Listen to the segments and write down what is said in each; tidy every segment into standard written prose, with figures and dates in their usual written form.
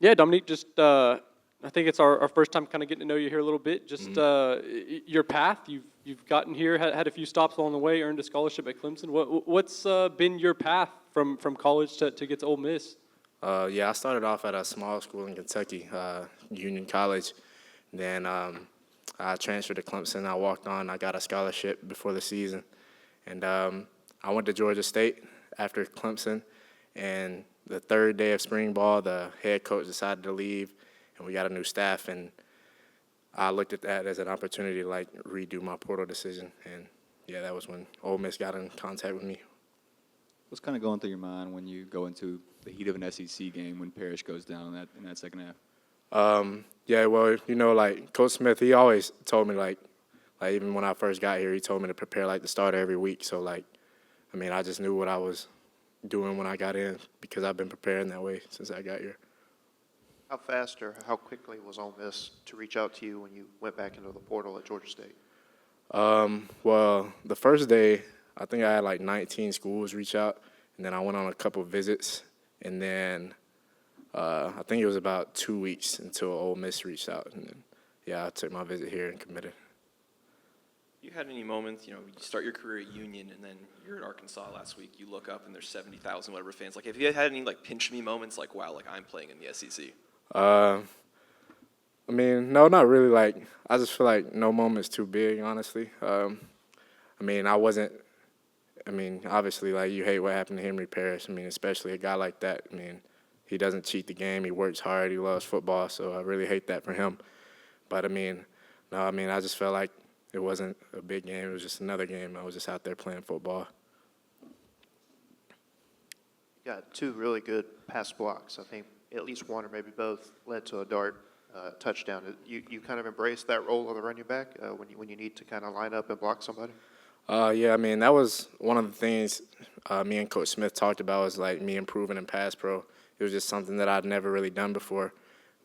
Yeah, Dominique, just I think it's our first time kind of getting to know you here a little bit. Just your path, you've gotten here, had a few stops along the way, earned a scholarship at Clemson. What's been your path from college to get to Ole Miss? Yeah, I started off at a small school in Kentucky, Union College. Then I transferred to Clemson. I walked on. I got a scholarship before the season. And I went to Georgia State after Clemson. And the third day of spring ball, the head coach decided to leave, and we got a new staff. And I looked at that as an opportunity to, like, redo my portal decision. And, yeah, that was when Ole Miss got in contact with me. What's kind of going through your mind when you go into the heat of an SEC game when Parrish goes down in that second half? Yeah, well, like Coach Smith, he always told me, like even when I first got here, he told me to prepare like the starter every week. So, like, I mean, I just knew what I was doing when I got in because I've been preparing that way since I got here. How fast or how quickly was Ole Miss to reach out to you when you went back into the portal at Georgia State? Well, the first day, I think I had like 19 schools reach out, and then I went on a couple visits, and then I think it was about 2 weeks until Ole Miss reached out, and then, yeah, I took my visit here and committed. You had any moments, you start your career at Union and then you're at Arkansas last week, you look up and there's 70,000 whatever fans. Like, have you had any, like, pinch me moments, like, wow, like, I'm playing in the SEC? I mean, no, not really. Like, I just feel like no moment's too big, honestly. I mean, obviously, like, you hate what happened to Henry Parrish. I mean, especially a guy like that. I mean, he doesn't cheat the game. He works hard. He loves football. So I really hate that for him. But, I just felt like it wasn't a big game. It was just another game. I was just out there playing football. You got two really good pass blocks. I think at least one or maybe both led to a dart touchdown. You kind of embrace that role of the running back when you need to kind of line up and block somebody? Yeah, I mean, that was one of the things me and Coach Smith talked about was, like, me improving in pass pro. It was just something that I'd never really done before.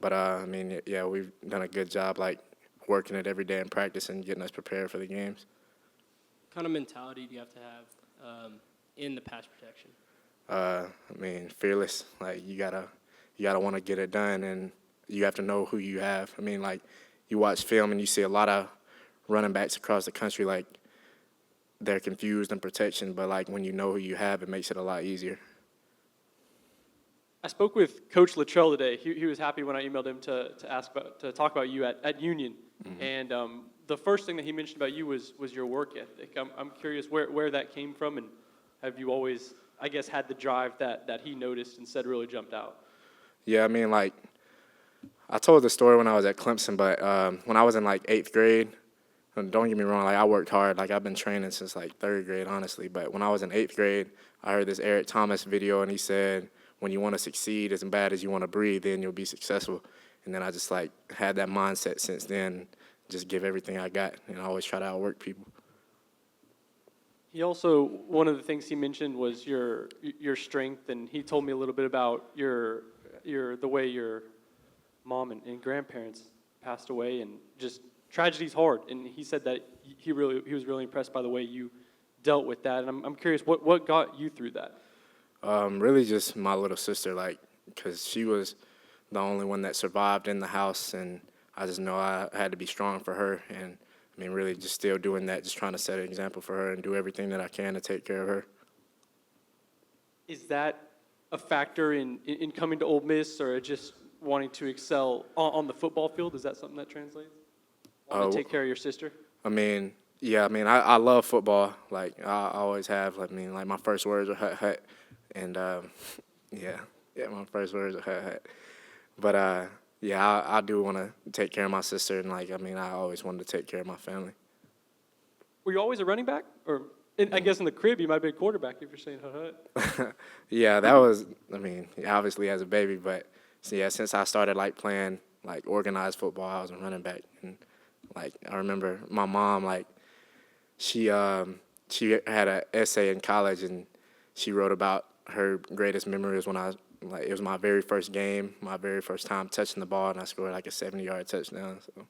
But, yeah, we've done a good job, like, working it every day in practice and getting us prepared for the games. What kind of mentality do you have to have in the pass protection? Fearless. Like, you gotta want to get it done, and you have to know who you have. I mean, like, you watch film and you see a lot of running backs across the country, like, they're confused in protection, but, like, when you know who you have, it makes it a lot easier. I spoke with Coach Luttrell today. He was happy when I emailed him to talk about you at Union. Mm-hmm. And the first thing that he mentioned about you was your work ethic. I'm curious where that came from, and have you always, I guess, had the drive that he noticed and said really jumped out? Yeah, I mean, like, I told the story when I was at Clemson, but when I was in, like, 8th grade, and don't get me wrong, like, I worked hard. Like, I've been training since, like, 3rd grade, honestly. But when I was in 8th grade, I heard this Eric Thomas video, and he said, when you want to succeed as bad as you want to breathe, then you'll be successful. And then I just, like, had that mindset since then, just give everything I got, and I always try to outwork people. He also, one of the things he mentioned was your strength, and he told me a little bit about the way your mom and grandparents passed away, and just tragedy's hard. And he said that he was really impressed by the way you dealt with that. And I'm curious, what got you through that? Really just my little sister, like, because she was the only one that survived in the house, and I just know I had to be strong for her. And, I mean, really just still doing that, just trying to set an example for her and do everything that I can to take care of her. Is that a factor in coming to Ole Miss, or just wanting to excel on the football field? Is that something that translates? Want to take care of your sister? I mean, yeah, I love football. Like, I always have. I mean, like, my first words are hut, hut. And, yeah, my first words are hut, hut. But, yeah, I do want to take care of my sister. And, like, I always wanted to take care of my family. Were you always a running back? Or, I guess in the crib, you might be a quarterback if you're saying hut, hut. Yeah, that was, obviously as a baby. But, yeah, since I started, like, playing, like, organized football, I was a running back. And, like, I remember my mom, like, she had an essay in college, and she wrote about her greatest memory was when it was my very first game, my very first time touching the ball, and I scored like a 70-yard touchdown. So,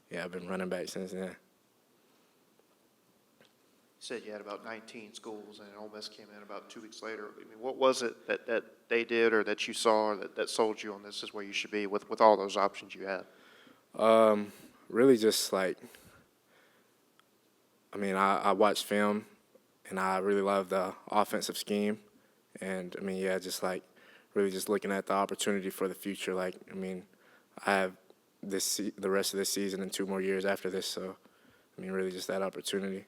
yeah, I've been running back since then. said you had about 19 schools, and Ole Miss came in about 2 weeks later. I mean, what was it that they did or that you saw or that sold you on this is where you should be with all those options you had? Really just like, I mean, I watched film, and I really love the offensive scheme. And, I mean, yeah, just like really just looking at the opportunity for the future. Like, I mean, I have the rest of this season and 2 more years after this. So, I mean, really just that opportunity.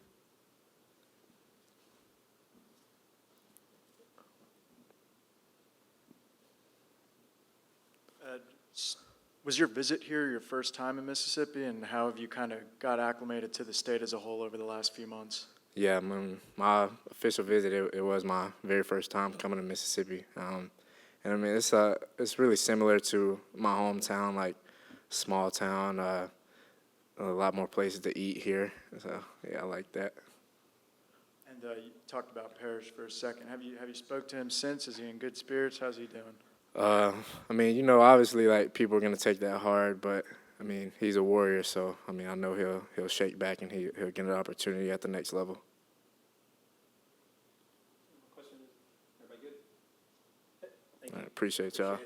Was your visit here your first time in Mississippi, and how have you kind of got acclimated to the state as a whole over the last few months? Yeah, my official visit, it was my very first time coming to Mississippi. And I mean, it's really similar to my hometown, like small town, a lot more places to eat here. So, yeah, I like that. And you talked about Parrish for a second. Have you spoke to him since? Is he in good spirits? How's he doing? I mean, you know, obviously, like, people are going to take that hard, but, I mean, he's a warrior, so, I mean, I know he'll shake back and he'll get an opportunity at the next level. I appreciate y'all.